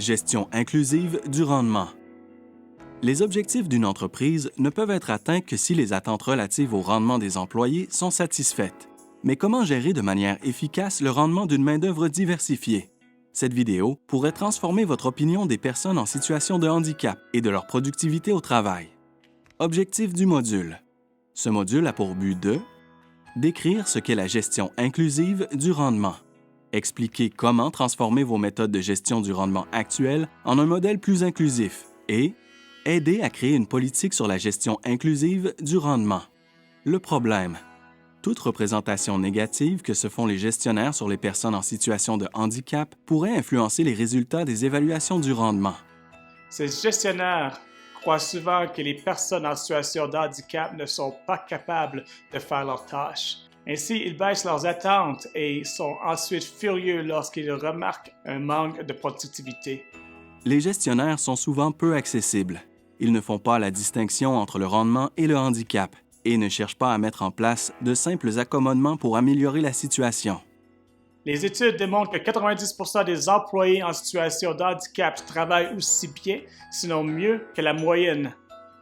Gestion inclusive du rendement. Les objectifs d'une entreprise ne peuvent être atteints que si les attentes relatives au rendement des employés sont satisfaites. Mais comment gérer de manière efficace le rendement d'une main-d'œuvre diversifiée? Cette vidéo pourrait transformer votre opinion des personnes en situation de handicap et de leur productivité au travail. Objectif du module. Ce module a pour but de décrire ce qu'est la gestion inclusive du rendement, expliquer comment transformer vos méthodes de gestion du rendement actuelles en un modèle plus inclusif et aider à créer une politique sur la gestion inclusive du rendement. Le problème. Toute représentation négative que se font les gestionnaires sur les personnes en situation de handicap pourrait influencer les résultats des évaluations du rendement. Ces gestionnaires croient souvent que les personnes en situation de handicap ne sont pas capables de faire leurs tâches. Ainsi, ils baissent leurs attentes et sont ensuite furieux lorsqu'ils remarquent un manque de productivité. Les gestionnaires sont souvent peu accessibles. Ils ne font pas la distinction entre le rendement et le handicap et ne cherchent pas à mettre en place de simples accommodements pour améliorer la situation. Les études démontrent que 90% des employés en situation de handicap travaillent aussi bien, sinon mieux, que la moyenne.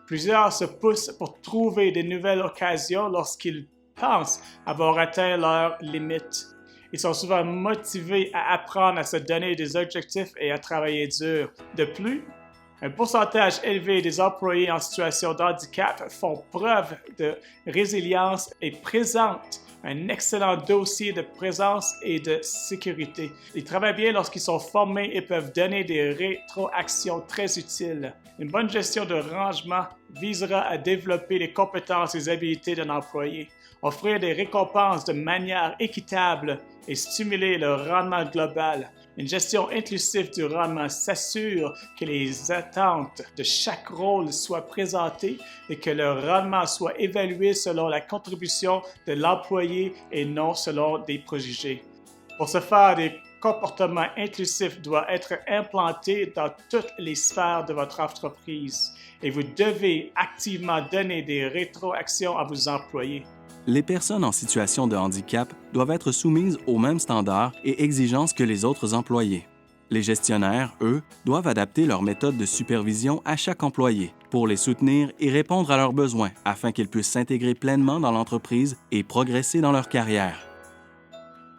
Plusieurs se poussent pour trouver de nouvelles occasions lorsqu'ils pensent avoir atteint leurs limites. Ils sont souvent motivés à apprendre à se donner des objectifs et à travailler dur. De plus, un pourcentage élevé des employés en situation de handicap font preuve de résilience et présentent un excellent dossier de présence et de sécurité. Ils travaillent bien lorsqu'ils sont formés et peuvent donner des rétroactions très utiles. Une bonne gestion de rangement visera à développer les compétences et les habiletés d'un employé, offrir des récompenses de manière équitable et stimuler le rendement global. Une gestion inclusive du rendement s'assure que les attentes de chaque rôle soient présentées et que le rendement soit évalué selon la contribution de l'employé et non selon des préjugés. Pour ce faire, des comportements inclusifs doivent être implantés dans toutes les sphères de votre entreprise et vous devez activement donner des rétroactions à vos employés. Les personnes en situation de handicap doivent être soumises aux mêmes standards et exigences que les autres employés. Les gestionnaires, eux, doivent adapter leur méthode de supervision à chaque employé pour les soutenir et répondre à leurs besoins afin qu'ils puissent s'intégrer pleinement dans l'entreprise et progresser dans leur carrière.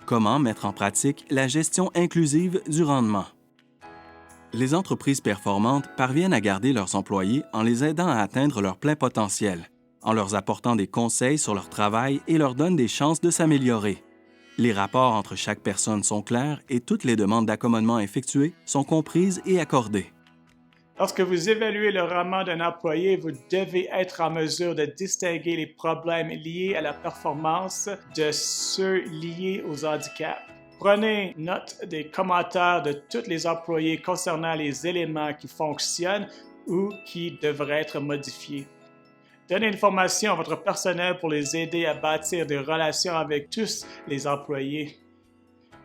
Comment mettre en pratique la gestion inclusive du rendement? Les entreprises performantes parviennent à garder leurs employés en les aidant à atteindre leur plein potentiel, en leur apportant des conseils sur leur travail et leur donnent des chances de s'améliorer. Les rapports entre chaque personne sont clairs et toutes les demandes d'accommodement effectuées sont comprises et accordées. Lorsque vous évaluez le rendement d'un employé, vous devez être en mesure de distinguer les problèmes liés à la performance de ceux liés aux handicaps. Prenez note des commentaires de tous les employés concernant les éléments qui fonctionnent ou qui devraient être modifiés. Donnez une formation à votre personnel pour les aider à bâtir des relations avec tous les employés.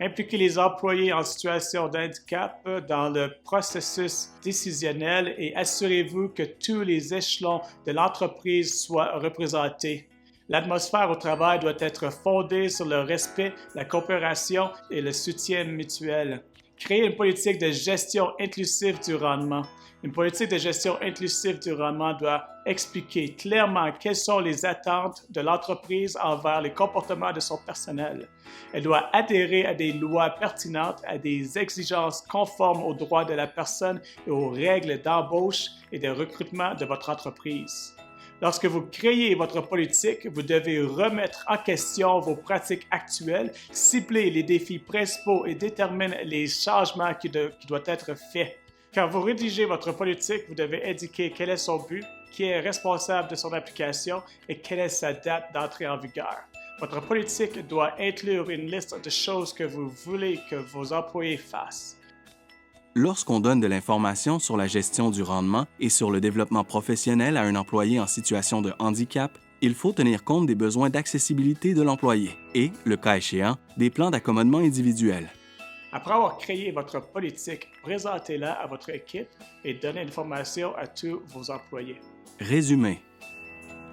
Impliquez les employés en situation d'handicap dans le processus décisionnel et assurez-vous que tous les échelons de l'entreprise soient représentés. L'atmosphère au travail doit être fondée sur le respect, la coopération et le soutien mutuel. Créez une politique de gestion inclusive du rendement. Une politique de gestion inclusive du rendement doit expliquer clairement quelles sont les attentes de l'entreprise envers les comportements de son personnel. Elle doit adhérer à des lois pertinentes, à des exigences conformes aux droits de la personne et aux règles d'embauche et de recrutement de votre entreprise. Lorsque vous créez votre politique, vous devez remettre en question vos pratiques actuelles, cibler les défis principaux et déterminer les changements qui doivent être faits. Quand vous rédigez votre politique, vous devez indiquer quel est son but, qui est responsable de son application et quelle est sa date d'entrée en vigueur. Votre politique doit inclure une liste de choses que vous voulez que vos employés fassent. Lorsqu'on donne de l'information sur la gestion du rendement et sur le développement professionnel à un employé en situation de handicap, il faut tenir compte des besoins d'accessibilité de l'employé et, le cas échéant, des plans d'accommodement individuels. Après avoir créé votre politique, présentez-la à votre équipe et donnez l'information à tous vos employés. Résumé.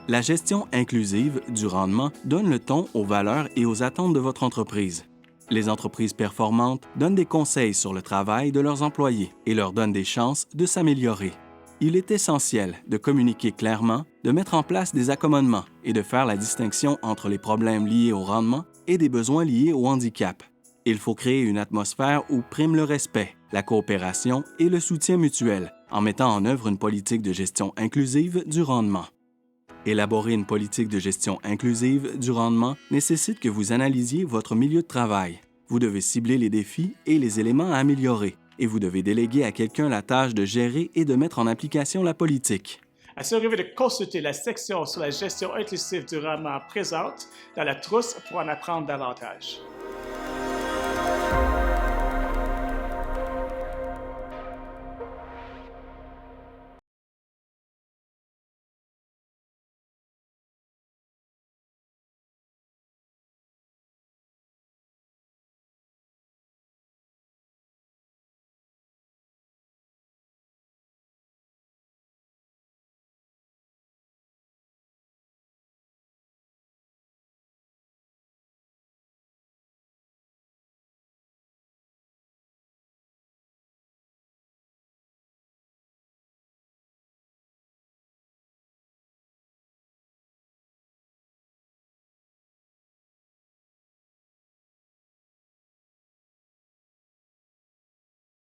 La gestion inclusive du rendement donne le ton aux valeurs et aux attentes de votre entreprise. Les entreprises performantes donnent des conseils sur le travail de leurs employés et leur donnent des chances de s'améliorer. Il est essentiel de communiquer clairement, de mettre en place des accommodements et de faire la distinction entre les problèmes liés au rendement et des besoins liés au handicap. Il faut créer une atmosphère où prime le respect, la coopération et le soutien mutuel en mettant en œuvre une politique de gestion inclusive du rendement. Élaborer une politique de gestion inclusive du rendement nécessite que vous analysiez votre milieu de travail. Vous devez cibler les défis et les éléments à améliorer, et vous devez déléguer à quelqu'un la tâche de gérer et de mettre en application la politique. Assurez-vous de consulter la section sur la gestion inclusive du rendement présente dans la trousse pour en apprendre davantage.